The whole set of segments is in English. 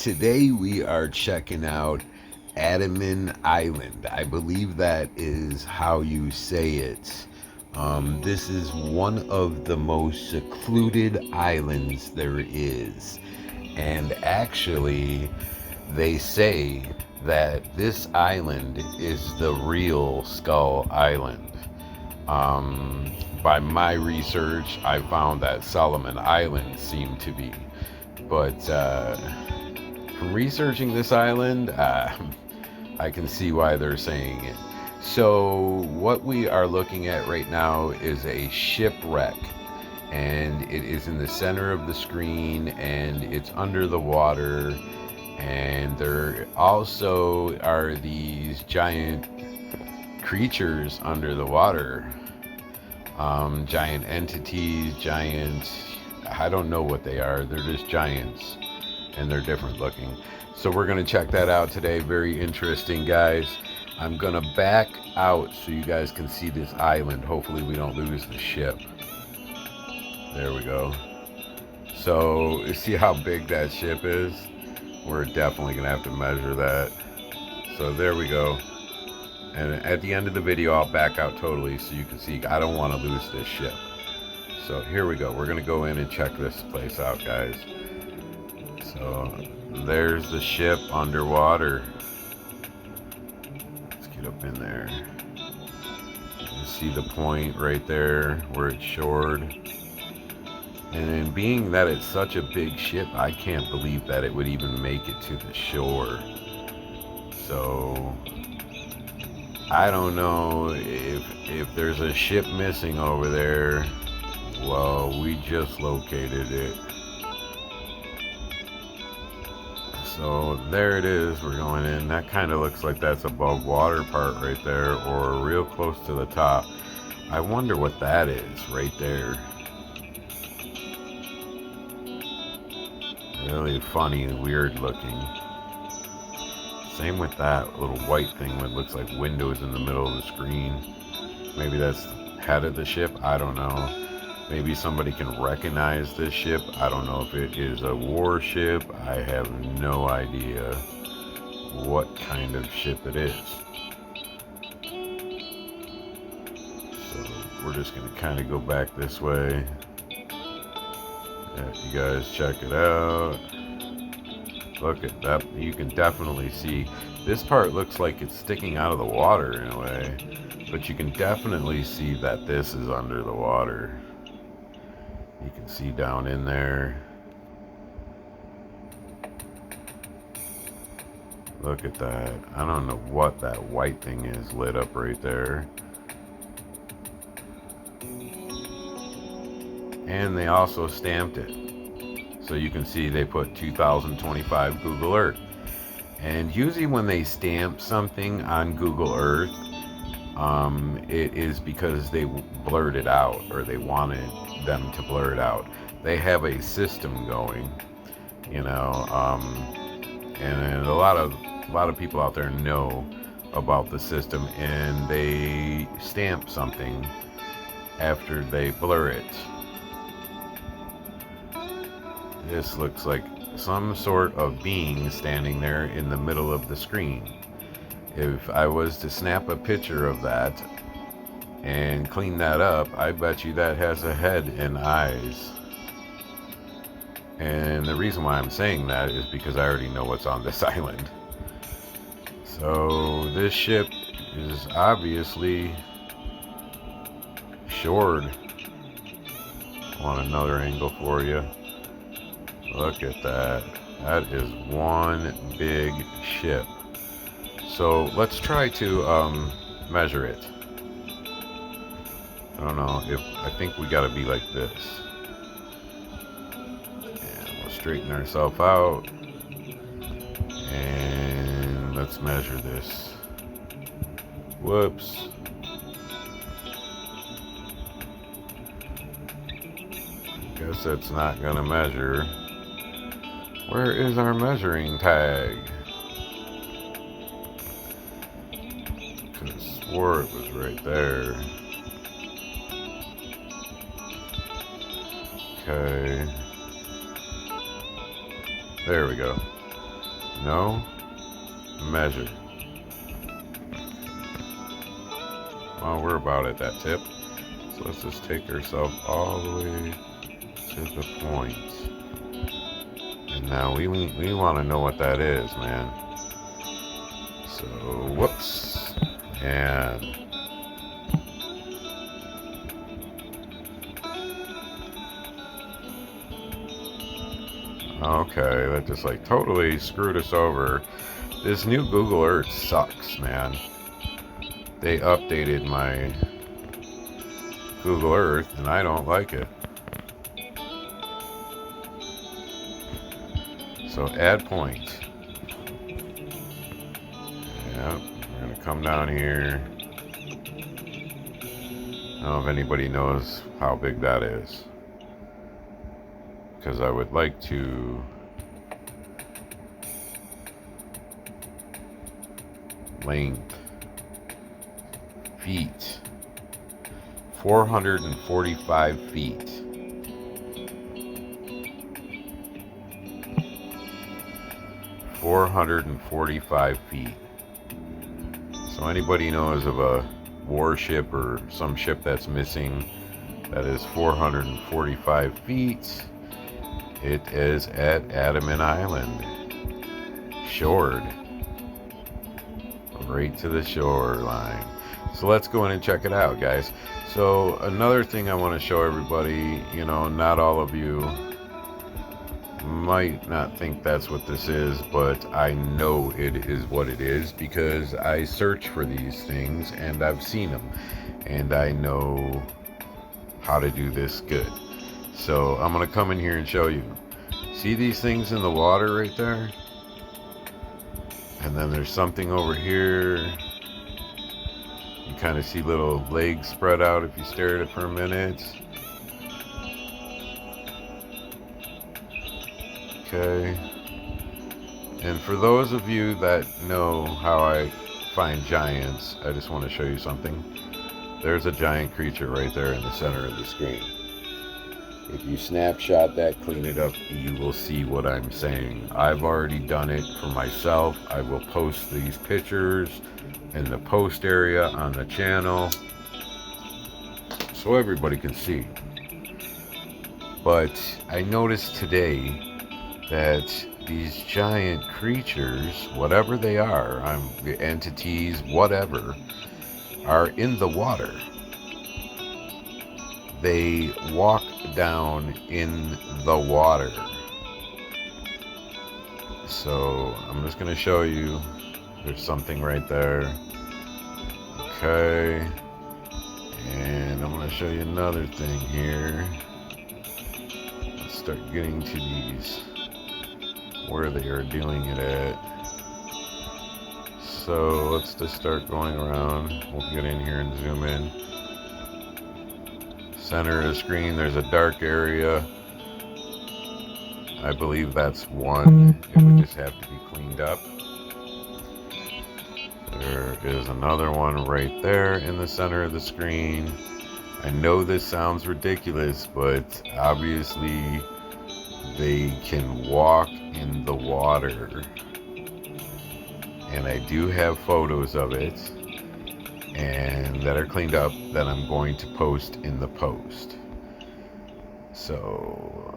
today we are checking out Andaman Island. I believe that is how you say it. This is one of the most secluded islands there is. And actually, they say that this island is the real Skull Island. By my research, I found that Solomon Island seemed to be. But from researching this island, I can see why they're saying it. So, what we are looking at right now is a shipwreck, and it is in the center of the screen, and it's under the water, and there also are these giant creatures under the water. Giant entities, I don't know what they are. They're just giants, and they're different looking. So we're going to check that out today. Very interesting, guys. I'm going to back out so you guys can see this island. Hopefully we don't lose the ship. There we go. So see how big that ship is? We're definitely going to have to measure that. So there we go. And at the end of the video, I'll back out totally so you can see. I don't want to lose this ship. So here we go. We're going to go in and check this place out, guys. So there's the ship underwater. Let's get up in there. You see the point right there where it's shored. And being that it's such a big ship, I can't believe that it would even make it to the shore. So I don't know if there's a ship missing over there. Well, we just located it. So there it is. We're going in. That kind of looks like that's above water part right there, or real close to the top. I wonder what that is right there. Really funny and weird looking. Same with that little white thing that looks like windows in the middle of the screen. Maybe that's the head of the ship. I don't know. Maybe somebody can recognize this ship. I don't know if it is a warship. I have no idea what kind of ship it is. So we're just going to kind of go back this way. If you guys check it out. Look at that. You can definitely see this part looks like it's sticking out of the water in a way, but you can definitely see that this is under the water. You can see down in there. Look at that. I don't know what that white thing is lit up right there. And they also stamped it. So you can see they put 2025 Google Earth. And usually when they stamp something on Google Earth, it is because they blurred it out, or they wanted them to blur it out. They have a system going, you know, and a lot of people out there know about the system, and they stamp something after they blur it. This looks like some sort of being standing there in the middle of the screen. If I was to snap a picture of that and clean that up, I bet you that has a head and eyes. And the reason why I'm saying that is because I already know what's on this island. So this ship is obviously shored. Want another angle for you? Look at that. That is one big ship. So let's try to measure it. I don't know if I think we gotta be like this. And we'll straighten ourselves out. And let's measure this. Whoops. Guess that's not gonna measure. Where is our measuring tag? Could have swore it was right there. Okay. There we go. No? Measure. Well, we're about at that tip. So let's just take ourselves all the way to the point. And now we want to know what that is, man. So, whoops. And okay, that just like totally screwed us over. This new Google Earth sucks, man. They updated my Google Earth and I don't like it. So add point. Yep, we're gonna come down here. I don't know if anybody knows how big that is, because I would like to length feet, 445 feet. 445 feet. So anybody knows of a warship or some ship that's missing that is 445 feet, it is at Adamant Island. Shored. Right to the shoreline. So let's go in and check it out, guys. So another thing I want to show everybody, you know, not all of you might not think that's what this is, but I know it is what it is because I search for these things and I've seen them and I know how to do this good. So I'm gonna come in here and show you. See these things in the water right there? And then there's something over here. You kind of see little legs spread out if you stare at it for a minute. Okay. And for those of you that know how I find giants, I just want to show you something. There's a giant creature right there in the center of the screen. If you snapshot that, clean it up, you will see what I'm saying. I've already done it for myself. I will post these pictures in the post area on the channel so everybody can see. But I noticed today that these giant creatures, whatever they are, entities, whatever, are in the water. They walk down in the water. So I'm just going to show you. There's something right there. Okay. And I'm going to show you another thing here. Let's start getting to these, where they are doing it at. So let's just start going around. We'll get in here and zoom in. Center of the screen, there's a dark area. I believe that's one. It would just have to be cleaned up. There is another one right there in the center of the screen. I know this sounds ridiculous, but obviously they can walk in the water. And I do have photos of it, and that are cleaned up, that I'm going to post in the post. So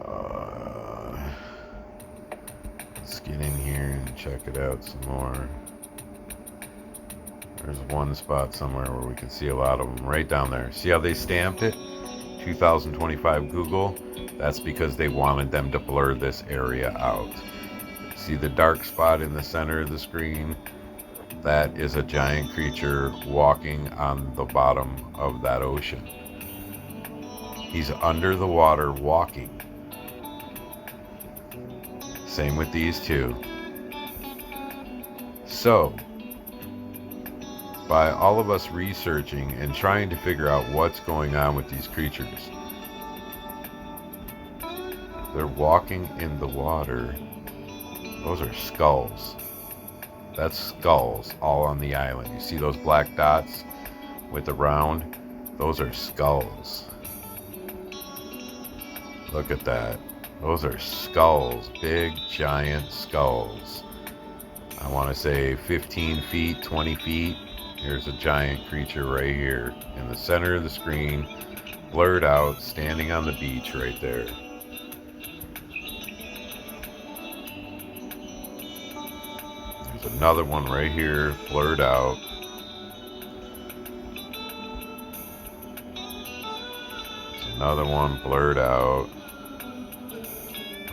let's get in here and check it out some more. There's one spot somewhere where we can see a lot of them right down there. See how they stamped it? 2025 Google. That's because they wanted them to blur this area out. See the dark spot in the center of the screen? That is a giant creature walking on the bottom of that ocean. He's under the water walking. Same with these two. So, by all of us researching and trying to figure out what's going on with these creatures, they're walking in the water. Those are skulls. That's skulls all on the island. You see those black dots with the round? Those are skulls. Look at that. Those are skulls. Big, giant skulls. I want to say 15 feet, 20 feet. Here's a giant creature right here in the center of the screen, blurred out, standing on the beach right there. There's another one right here, blurred out. There's another one blurred out.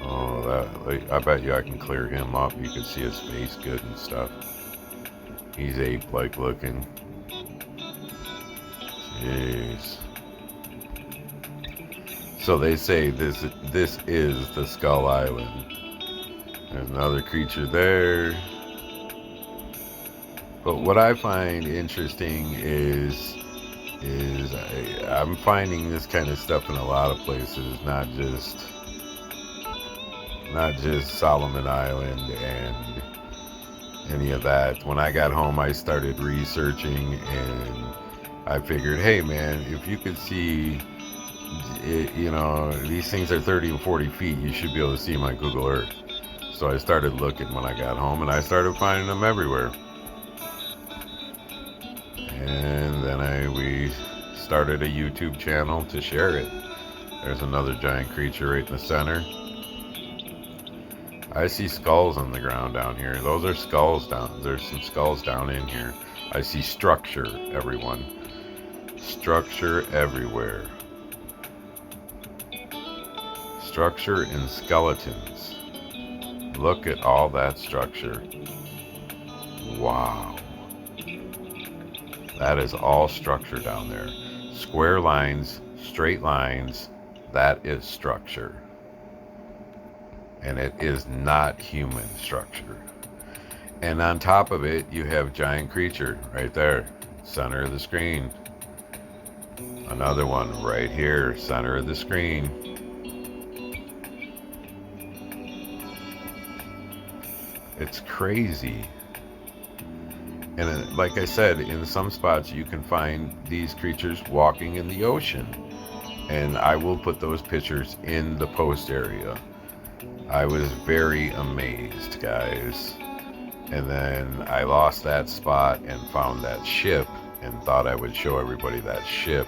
Oh, that, I bet you I can clear him up. You can see his face good and stuff. He's ape-like looking. Jeez. So they say this is the Skull Island. There's another creature there. But what I find interesting is I'm finding this kind of stuff in a lot of places, not just Solomon Island and any of that. When I got home, I started researching, and I figured, hey man, if you could see it, you know, these things are 30 and 40 feet, you should be able to see them on Google Earth. So I started looking when I got home, and I started finding them everywhere. And then we started a YouTube channel to share it. There's another giant creature right in the center. I see skulls on the ground down here. Those are skulls down. There's some skulls down in here. I see structure, everyone. Structure everywhere. Structure and skeletons. Look at all that structure. Wow. That is all structure down there. Square lines, straight lines, that is structure. And it is not human structure. And on top of it, you have giant creature right there, center of the screen. Another one right here, center of the screen. It's crazy. And like I said, in some spots you can find these creatures walking in the ocean. And I will put those pictures in the post area. I was very amazed, guys. And then I lost that spot and found that ship and thought I would show everybody that ship,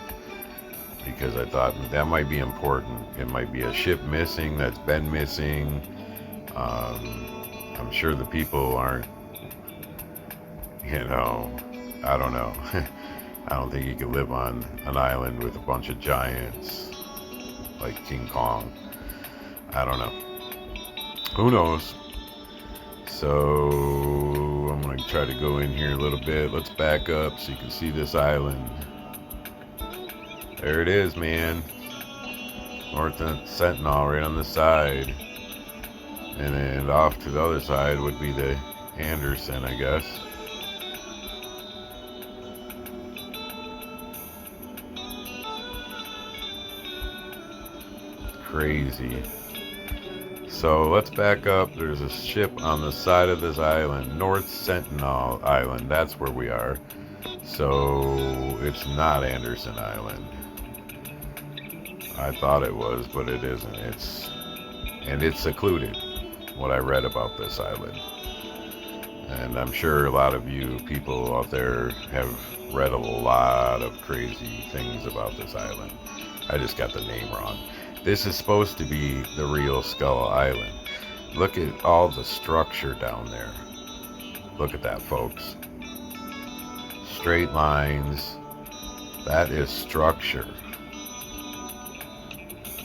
because I thought that might be important. It might be a ship missing that's been missing. I'm sure the people aren't, you know, I don't know. I don't think you could live on an island with a bunch of giants like King Kong. I don't know. Who knows? So I'm going to try to go in here a little bit. Let's back up so you can see this island. There it is, man. North Sentinel right on the side. And then off to the other side would be the Anderson, I guess. Crazy. So let's back up. There's a ship on the side of this island, North Sentinel Island. That's where we are. So it's not Anderson Island. I thought it was, but it isn't. It's secluded, what I read about this island. And I'm sure a lot of you people out there have read a lot of crazy things about this island. I just got the name wrong. This is supposed to be the real Skull Island. Look at all the structure down there. Look at that, folks. Straight lines. That is structure.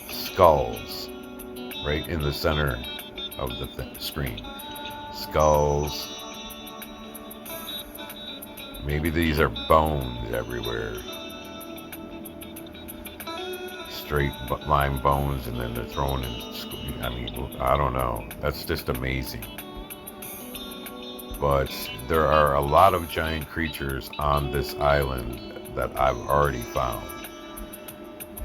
Skulls. Right in the center of the screen. Skulls. Maybe these are bones everywhere. Straight line bones, and then they're thrown in. I mean, I don't know. That's just amazing. But there are a lot of giant creatures on this island that I've already found,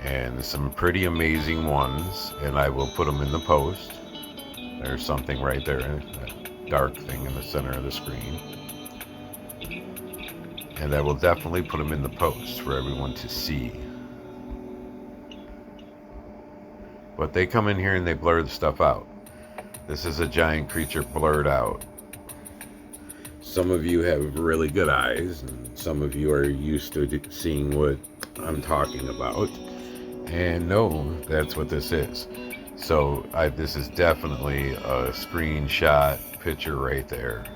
and some pretty amazing ones, and I will put them in the post. There's something right there, that dark thing in the center of the screen, and I will definitely put them in the post for everyone to see. But they come in here and they blur the stuff out. This is a giant creature blurred out. some of you have really good eyes, and some of you are used to seeing what I'm talking about. And no, that's what this is. So this is definitely a screenshot picture right there,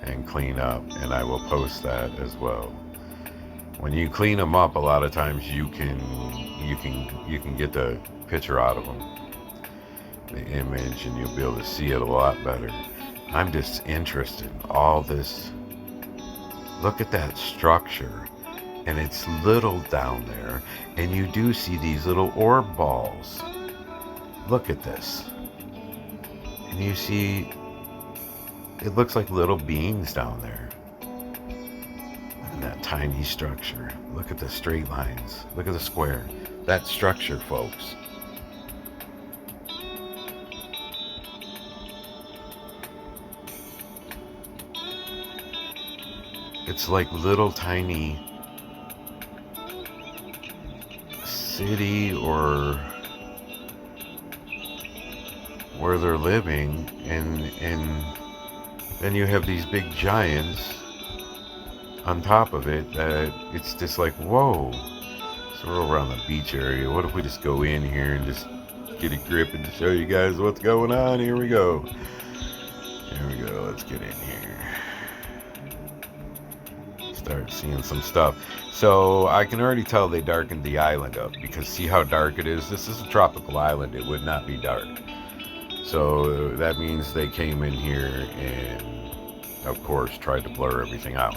and clean up, and I will post that as well. When you clean them up, a lot of times you can get the picture out of them, the image, and you'll be able to see it a lot better. I'm just interested in all this. Look at that structure, and it's little down there, and you do see these little orb balls. Look at this, and you see it looks like little beings down there in that tiny structure. Look at the straight lines, look at the square. That structure, folks. It's like little tiny city or where they're living, and then you have these big giants on top of it that it's just like, whoa. So we're over on the beach area. What if we just go in here and just get a grip and show you guys what's going on? Here we go. Here we go. Let's get in here. Start seeing some stuff. So I can already tell they darkened the island up, because see how dark it is? This is a tropical island. It would not be dark. So that means they came in here and, of course, tried to blur everything out.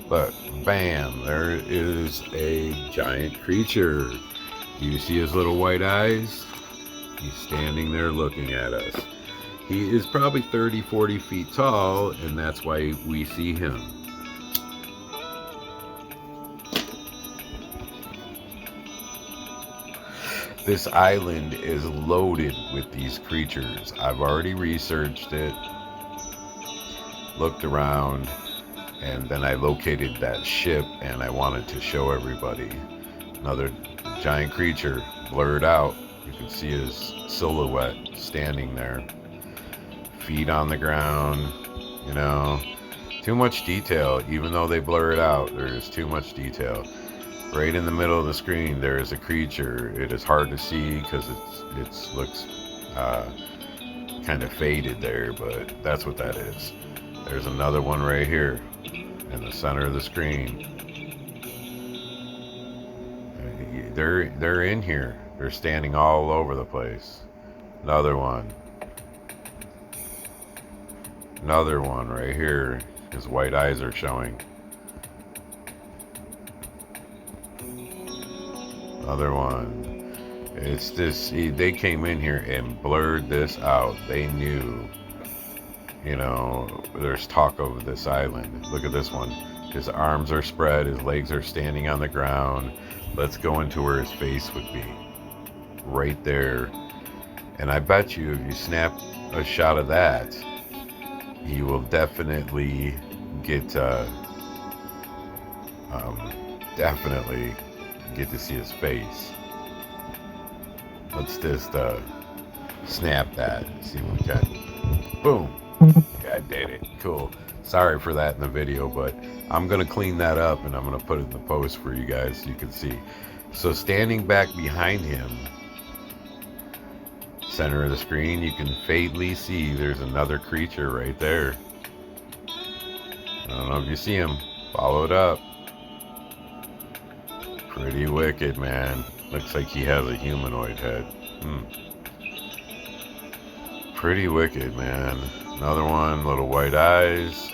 But bam, there is a giant creature. Do you see his little white eyes? He's standing there looking at us. He is probably 30, 40 feet tall, and that's why we see him. This island is loaded with these creatures. I've already researched it, looked around, and then I located that ship, and I wanted to show everybody. Another giant creature, blurred out. You can see his silhouette standing there. Feet on the ground, you know. Too much detail. Even though they blur it out, there's too much detail. Right in the middle of the screen, there is a creature. It is hard to see because it looks kind of faded there, but that's what that is. There's another one right here in the center of the screen. They're in here. They're standing all over the place. Another one. Another one right here. His white eyes are showing. Another one. It's this. They came in here and blurred this out. They knew. You know, there's talk of this island. Look at this one. His arms are spread. His legs are standing on the ground. Let's go into where his face would be. Right there. And I bet you if you snap a shot of that, you will definitely get definitely get to see his face. Let's just snap that and see what we got. Boom. God did it. Cool. Sorry for that in the video, but I'm gonna clean that up and I'm gonna put it in the post for you guys so you can see. So standing back behind him, center of the screen, you can faintly see there's another creature right there. I don't know if you see him. Follow it up. Pretty wicked, man. Looks like he has a humanoid head. Pretty wicked, man. Another one, little white eyes.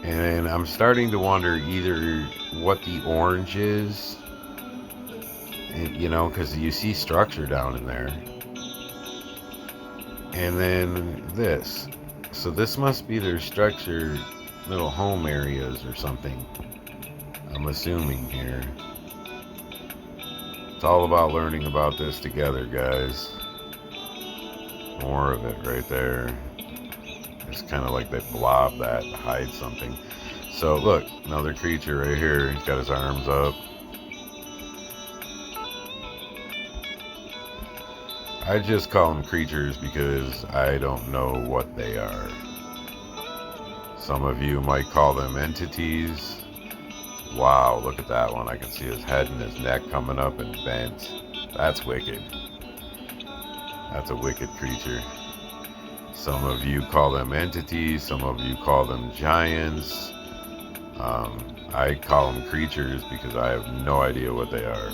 And I'm starting to wonder either what the orange is, you know, because you see structure down in there. And then this. So this must be their structure, little home areas or something. I'm assuming here. It's all about learning about this together, guys. More of it right there. It's kind of like they blob that to hide something. So look, another creature right here. He's got his arms up. I just call them creatures because I don't know what they are. Some of you might call them entities. Wow, look at that one. I can see his head and his neck coming up and bent. That's wicked. That's a wicked creature. Some of you call them entities. Some of you call them giants. I call them creatures because I have no idea what they are.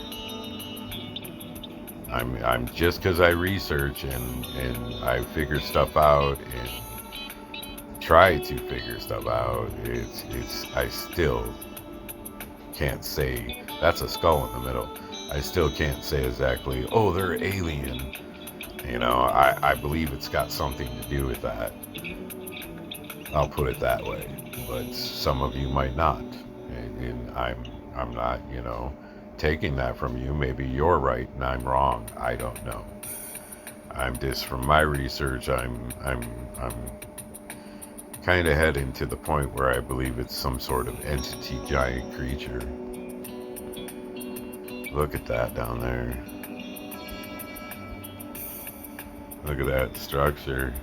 I'm just because I research and I figure stuff out and try to figure stuff out. I still can't say. That's a skull in the middle. I still can't say exactly, oh, they're alien. You know, I believe it's got something to do with that. I'll put it that way. But some of you might not. And I'm not, you know, taking that from you. Maybe you're right and I'm wrong. I don't know. I'm just, from my research, I'm kind of heading to the point where I believe it's some sort of entity, giant creature. Look at that down there. Look at that structure.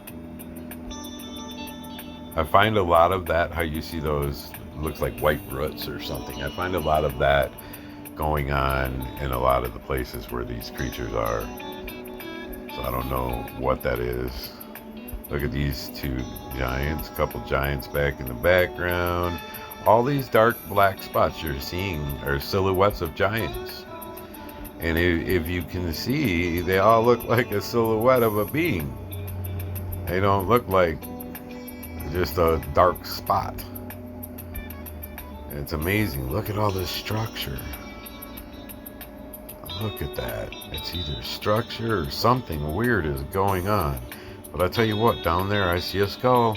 I find a lot of that, how you see those, looks like white roots or something. I find a lot of that going on in a lot of the places where these creatures are. So I don't know what that is. Look at these two giants, couple giants back in the background. All these dark black spots you're seeing are silhouettes of giants. And if you can see, they all look like a silhouette of a being. They don't look like just a dark spot. It's amazing. Look at all this structure. Look at that. It's either structure or something weird is going on. But I tell you what, down there I see a skull.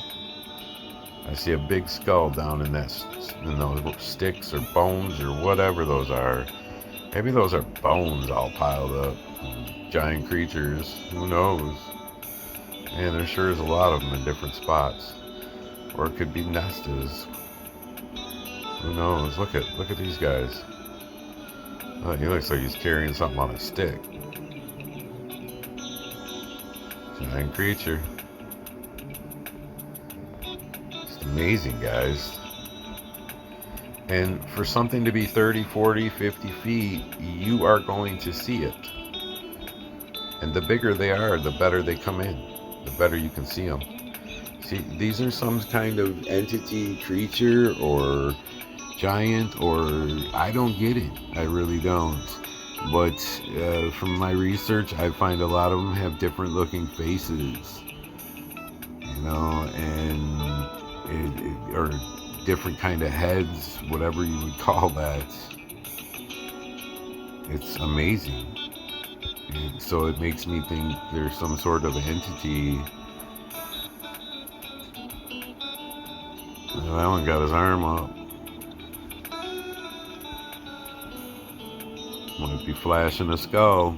I see a big skull down in those sticks or bones or whatever those are. Maybe those are bones all piled up. Giant creatures. Who knows? And there sure is a lot of them in different spots. Or it could be nestas. Who knows? Look at these guys. Oh, he looks like he's carrying something on a stick. Giant creature. It's amazing, guys. And for something to be 30, 40, 50 feet, you are going to see it. And the bigger they are, the better they come in. The better you can see them. See, these are some kind of entity, creature, or giant, or I don't get it. I really don't. But from my research, I find a lot of them have different looking faces. You know, and or different kind of heads, whatever you would call that. It's amazing. And so it makes me think there's some sort of entity. Well, that one got his arm up. Might be flashing a skull.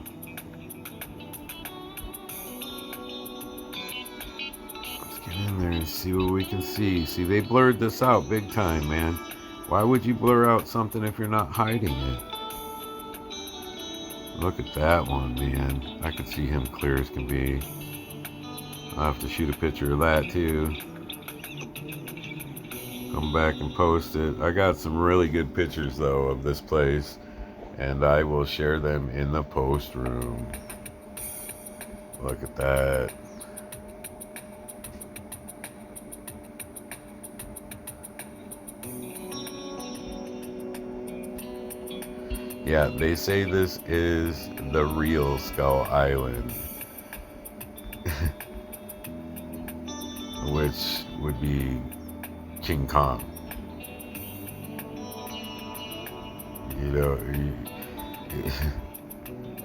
Let's get in there and see what we can see. See, they blurred this out big time, man. Why would you blur out something if you're not hiding it? Look at that one, man. I can see him clear as can be. I'll have to shoot a picture of that too. Come back and post it. I got some really good pictures though of this place, and I will share them in the post room. Look at that. Yeah, they say this is the real Skull Island. Which would be King Kong. You know,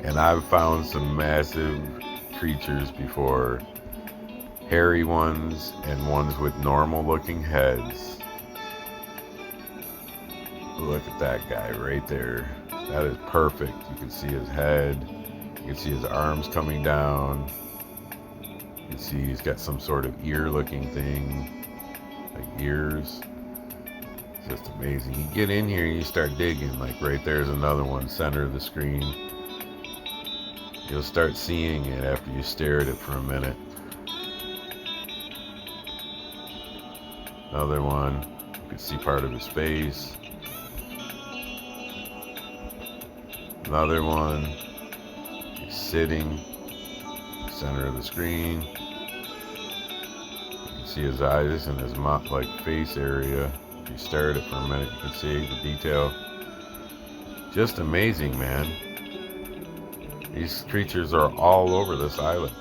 and I've found some massive creatures before. Hairy ones and ones with normal looking heads. Look at that guy right there. That is perfect. You can see his head. You can see his arms coming down. You can see he's got some sort of ear looking thing. Like ears. It's just amazing. You get in here and you start digging. Like right there's another one, center of the screen. You'll start seeing it after you stare at it for a minute. Another one. You can see part of his face. Another one. He's sitting center of the screen. You can see his eyes and his mouth, like face area. If you stare at it for a minute, you can see the detail. Just amazing, man. These creatures are all over this island.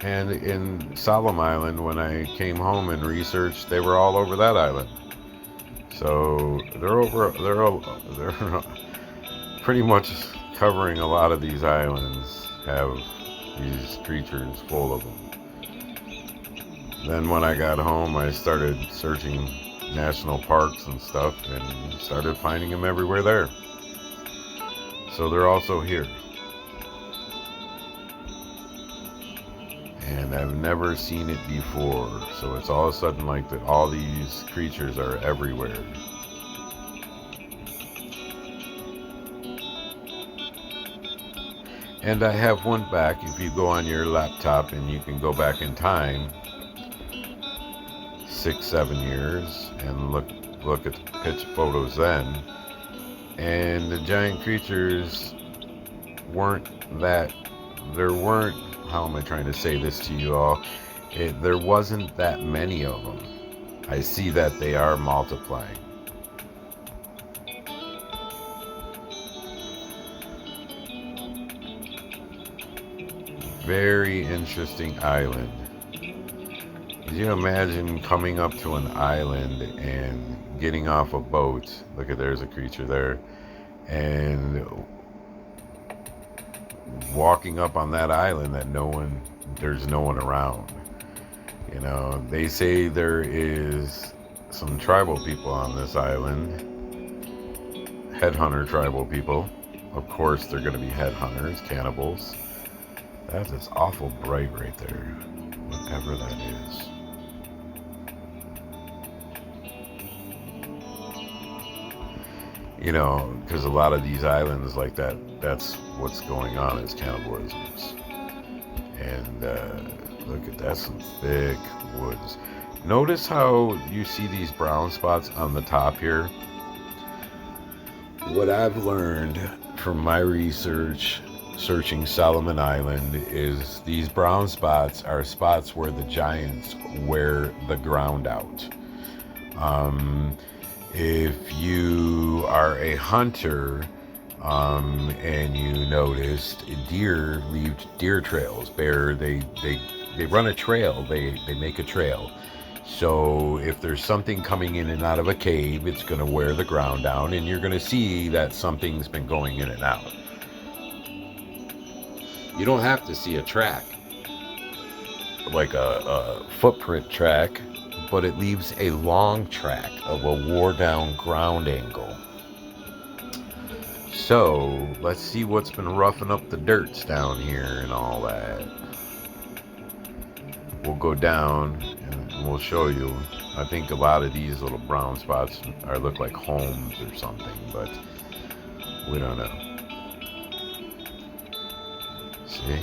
And in Solemn Island, when I came home and researched, they were all over that island. So they're pretty much covering a lot of these islands, have these creatures full of them. Then when I got home, I started searching national parks and stuff and started finding them everywhere there. So they're also here. And I've never seen it before. So it's all of a sudden like that all these creatures are everywhere. And I have one back. If you go on your laptop and you can go back in time 6-7 years and look at the pitch photos then, and the giant creatures weren't that, there weren't, how am I trying to say this to you all, there wasn't that many of them. I see that they are multiplying. Very interesting island. Can you imagine coming up to an island and getting off a boat? Look at, there's a creature there. And walking up on that island that there's no one around. You know, they say there is some tribal people on this island. Headhunter tribal people. Of course, they're going to be headhunters, cannibals. That is awful bright right there. Whatever that is. You know, because a lot of these islands like that, that's what's going on, is cannibalisms. And look at that, some thick woods. Notice how you see these brown spots on the top here. What I've learned from my research searching Solomon Island is these brown spots are spots where the giants wear the ground out. If you are a hunter and you noticed deer leave deer trails, they run a trail, they make a trail. So if there's something coming in and out of a cave, it's going to wear the ground down, and you're going to see that something's been going in and out. You don't have to see a track, like a footprint track, but it leaves a long track of a wore down ground angle. So let's see what's been roughing up the dirts down here and all that. We'll go down and we'll show you. I think a lot of these little brown spots look like homes or something, but we don't know. See?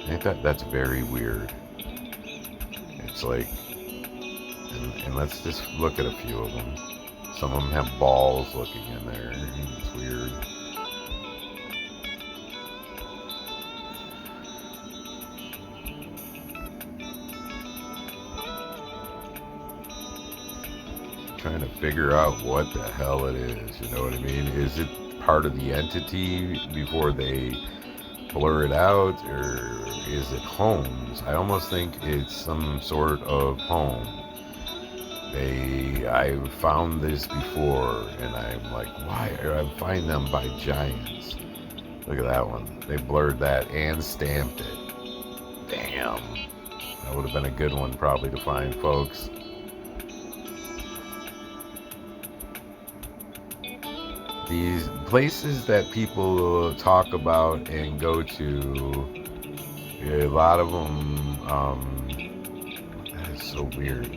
Ain't that's very weird. It's like, and let's just look at a few of them. Some of them have balls looking in there. It's weird. Trying to figure out what the hell it is, you know what I mean? Is it part of the entity before they blur it out, or is it homes? I almost think it's some sort of home. I've found this before, and I'm like, why? I find them by giants. Look at that one. They blurred that and stamped it. Damn. That would have been a good one probably to find, folks. These places that people talk about and go to, a lot of them, that is so weird.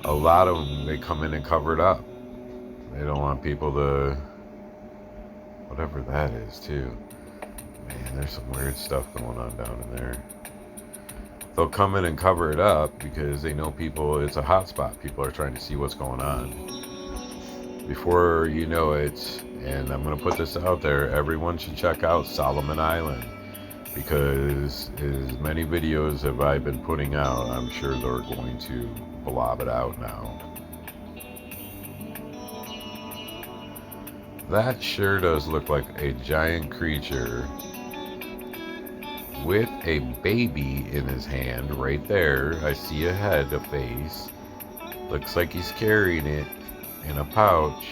A lot of them, they come in and cover it up. They don't want people to, whatever that is too. Man, there's some weird stuff going on down in there. They'll come in and cover it up because they know people, it's a hot spot. People are trying to see what's going on. Before you know it, and I'm going to put this out there, everyone should check out Solomon Island, because as many videos have I been putting out, I'm sure they're going to blob it out now. That sure does look like a giant creature with a baby in his hand right there. I see a head, a face. Looks like he's carrying it in a pouch.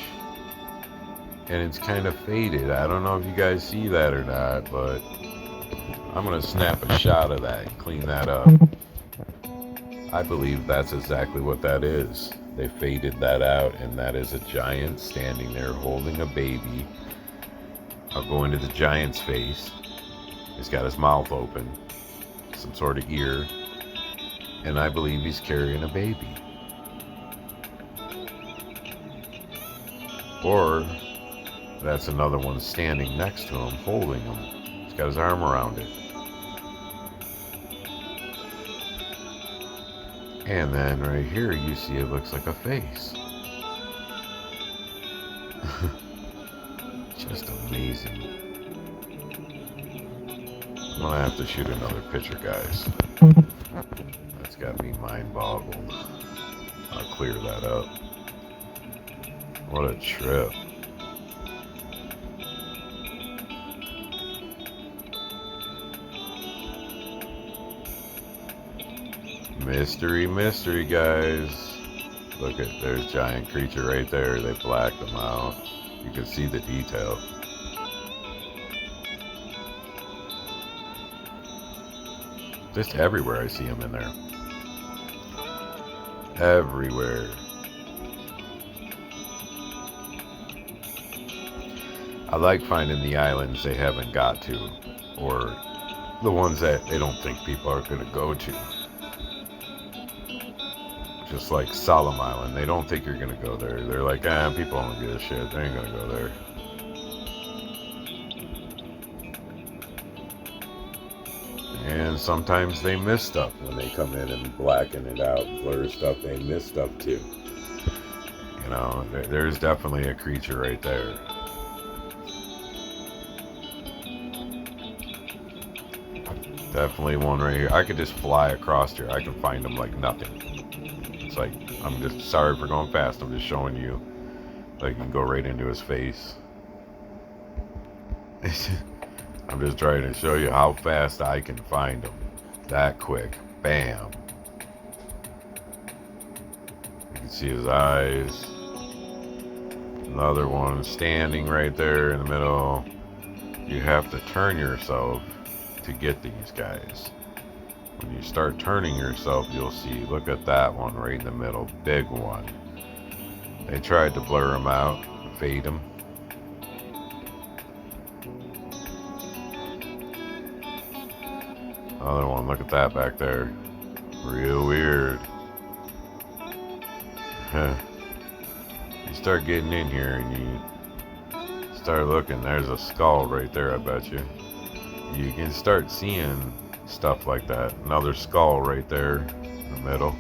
And it's kind of faded. I don't know if you guys see that or not, but I'm going to snap a shot of that and clean that up. I believe that's exactly what that is. They faded that out, and that is a giant standing there holding a baby. I'll go into the giant's face. He's got his mouth open, some sort of ear, and I believe he's carrying a baby. Or that's another one standing next to him, holding him. He's got his arm around it. And then right here you see it looks like a face. Just amazing. I'm gonna have to shoot another picture, guys. That's got me mind boggled. I'll clear that up. What a trip. Mystery, guys. Look at, there's giant creature right there. They blacked them out. You can see the detail. Just everywhere I see them in there. Everywhere. I like finding the islands they haven't got to, or the ones that they don't think people are going to go to. Just like Solomon Island, they don't think you're going to go there. They're like, people don't give a shit. They ain't going to go there. And sometimes they miss stuff when they come in and blacken it out, blur stuff. They miss stuff too. You know, there's definitely a creature right there. Definitely one right here. I could just fly across here. I can find them like nothing. It's like, I'm just sorry for going fast. I'm just showing you. Like, you can go right into his face. I'm just trying to show you how fast I can find them. That quick. Bam. You can see his eyes. Another one standing right there in the middle. You have to turn yourself to get these guys. When you start turning yourself, you'll see, look at that one right in the middle, big one. They tried to blur him out, fade him. Another one, look at that back there. Real weird. You start getting in here and you start looking, there's a skull right there, I bet you. You can start seeing stuff like that. Another skull right there in the middle.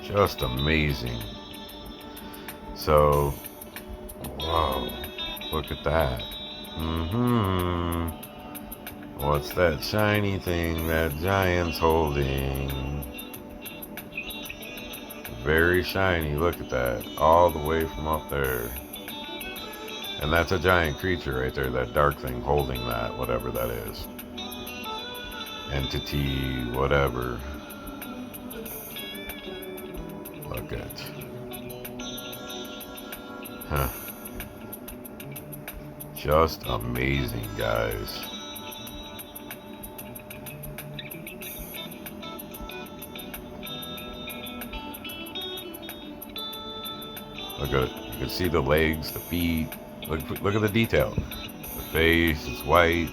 Just amazing. So, whoa, look at that. What's that shiny thing that giant's holding? Very shiny, look at that, all the way from up there. And that's a giant creature right there, that dark thing holding that, whatever that is. Entity, whatever. Look at. Huh. Just amazing, guys. Look at it. You can see the legs, the feet. Look at the detail. The face, it's white.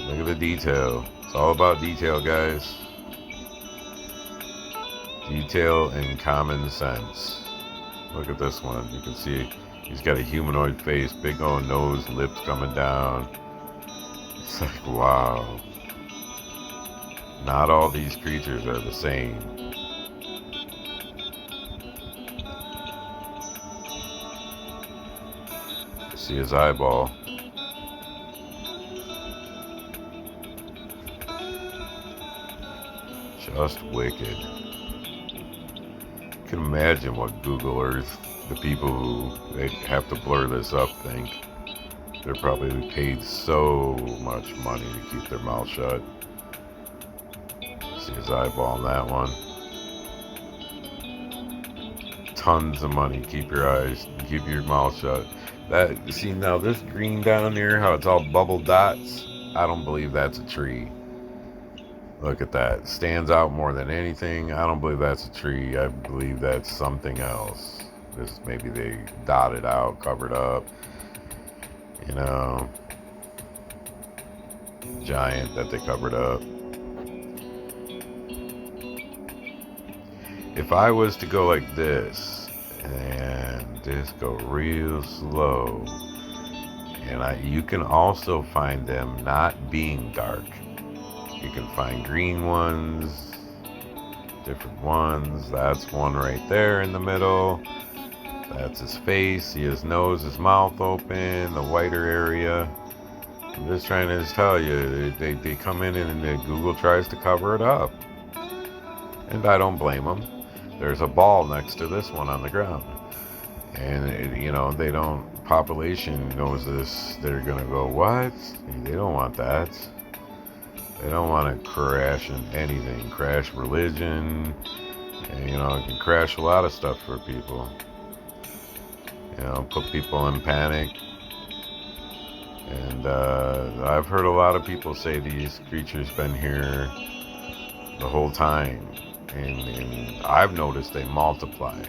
Look at the detail. It's all about detail, guys. Detail and common sense. Look at this one. You can see he's got a humanoid face, big old nose, lips coming down. It's like, wow. Not all these creatures are the same. See his eyeball. Just wicked. You can imagine what Google Earth, the people who they have to blur this up, think. They're probably paid so much money to keep their mouth shut. See his eyeball on that one. Tons of money. Keep your mouth shut. See now this green down here, how it's all bubble dots. I don't believe that's a tree. Look at that. Stands out more than anything. I don't believe that's a tree. I believe that's something else. This maybe they dotted out, covered up. You know, giant that they covered up. If I was to go like this and just go real slow, and you can also find them not being dark. You can find green ones, different ones. That's one right there in the middle. That's his face. See his nose, his mouth open, the whiter area. I'm just trying to tell you, they come in and Google tries to cover it up. And I don't blame them. There's a ball next to this one on the ground. And, they don't, population knows this. They're going to go, what? They don't want that. They don't want to crash in anything. Crash religion. And, it can crash a lot of stuff for people. Put people in panic. And I've heard a lot of people say these creatures been here the whole time. And I've noticed they multiply.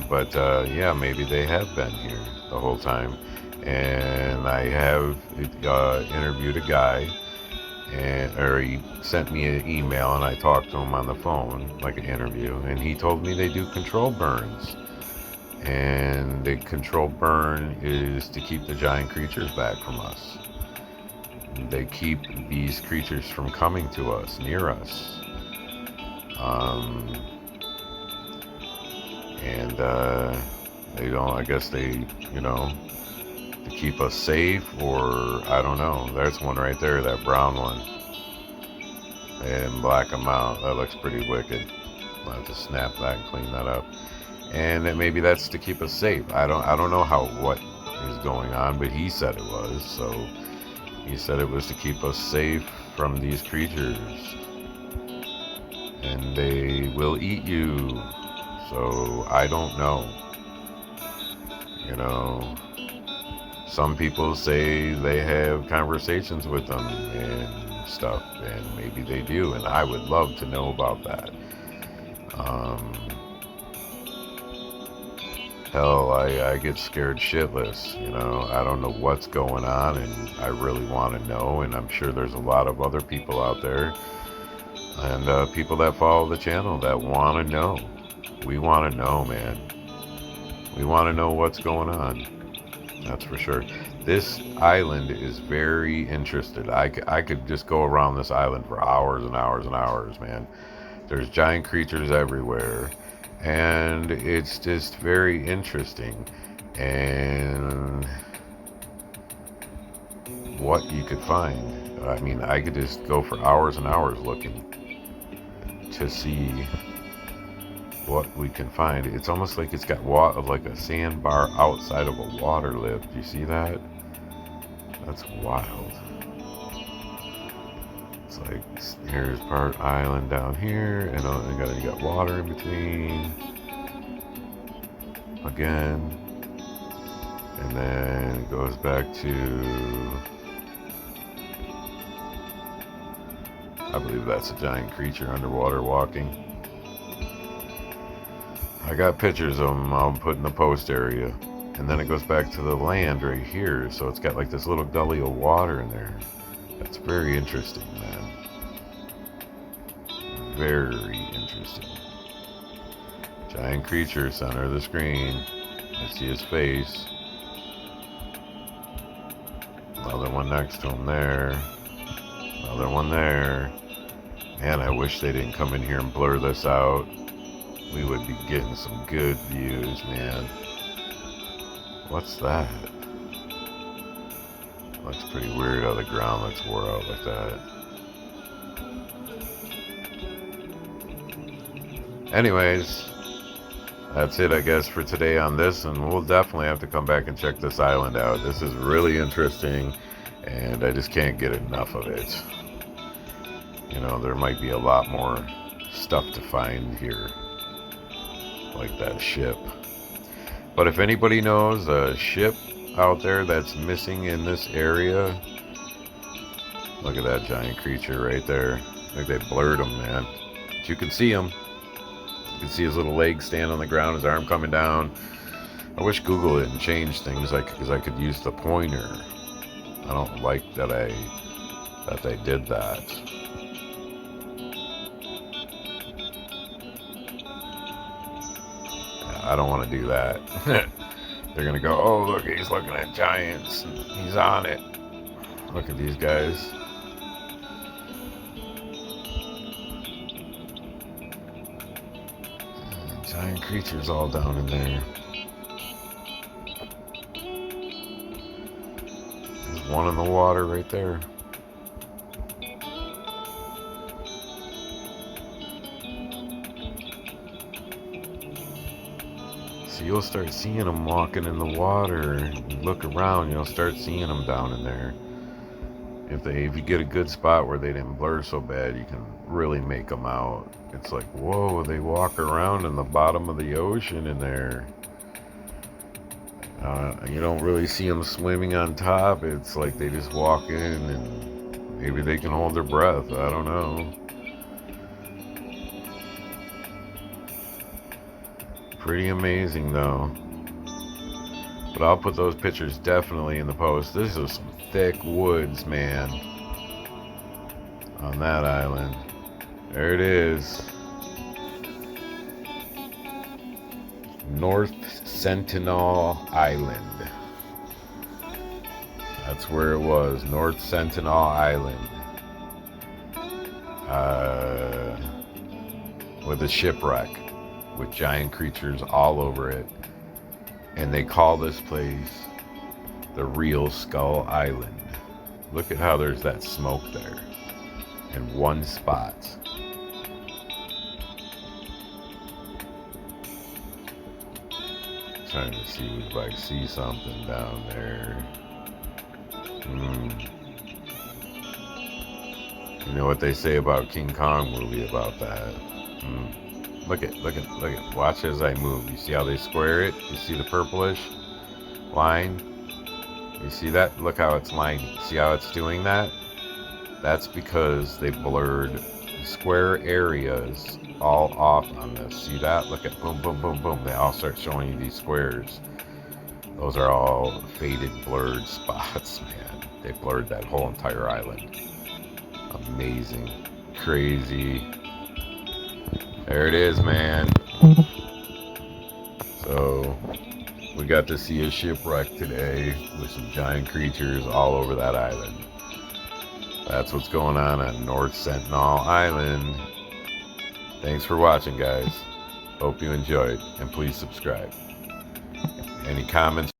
But maybe they have been here the whole time. And I have interviewed a guy, or he sent me an email, and I talked to him on the phone, like an interview, and he told me they do control burns. And the controlled burn is to keep the giant creatures back from us. They keep these creatures from coming to us, near us. They don't, I guess they, to keep us safe, or I don't know. There's one right there, that brown one. And black them out. That looks pretty wicked. I'll have to snap that and clean that up. And then maybe that's to keep us safe. I don't know what is going on, but he said it was. So he said it was to keep us safe from these creatures. And they will eat you. So I don't know. Some people say they have conversations with them and stuff, and maybe they do, and I would love to know about that. Hell, I get scared shitless, I don't know what's going on, and I really want to know, and I'm sure there's a lot of other people out there, and people that follow the channel that want to know. We want to know, man. We want to know what's going on. That's for sure. This island is very interesting. I could just go around this island for hours and hours and hours, man. There's giant creatures everywhere. And it's just very interesting. And what you could find. I mean, I could just go for hours and hours looking to see what we can find. It's almost like it's got like a sandbar outside of a water lip. Do you see that? That's wild. It's like, here's part island down here, and you got water in between. Again. And then it goes back to, I believe that's a giant creature underwater walking. I got pictures of them I'll put in the post area. And then it goes back to the land right here. So it's got like this little gully of water in there. That's very interesting, man. Very interesting. Giant creature, center of the screen. I see his face. Another one next to him there. Another one there. Man, I wish they didn't come in here and blur this out. We would be getting some good views, man. What's that? Looks pretty weird how the ground looks wore out like that. Anyways, that's it, I guess, for today on this, and we'll definitely have to come back and check this island out. This is really interesting, and I just can't get enough of it. You know, there might be a lot more stuff to find here, like that ship. But if anybody knows a ship out there that's missing in this area, look at that giant creature right there. I think they blurred him, man. But you can see him. You can see his little legs stand on the ground, his arm coming down. I wish Google didn't change things, because I could use the pointer. I don't like that they did that. I don't want to do that. They're going to go, oh, look, he's looking at giants. He's on it. Look at these guys. Giant creatures all down in there. There's one in the water right there. So you'll start seeing them walking in the water. You look around, you'll start seeing them down in there. If you get a good spot where they didn't blur so bad, you can really make them out. It's like, whoa, they walk around in the bottom of the ocean in there. You don't really see them swimming on top. It's like they just walk in and maybe they can hold their breath. I don't know. Pretty amazing though. But I'll put those pictures definitely in the post. This is some thick woods, man, on that island. There it is. North Sentinel Island. That's where it was. North Sentinel Island. With a shipwreck with giant creatures all over it. And they call this place the Real Skull Island. Look at how there's that smoke there in one spot. Trying to see if I see something down there. You know what they say about King Kong movie about that? Look at. Watch as I move. You see how they square it? You see the purplish line? You see that? Look how it's lining. See how it's doing that? That's because they blurred the square areas all off on this. See that? Look at boom, boom, boom, boom. They all start showing you these squares. Those are all faded, blurred spots, man. They blurred that whole entire island. Amazing. Crazy. There it is, man. So, we got to see a shipwreck today with some giant creatures all over that island. That's what's going on North Sentinel Island. Thanks for watching, guys. Hope you enjoyed, and please subscribe. Any comments,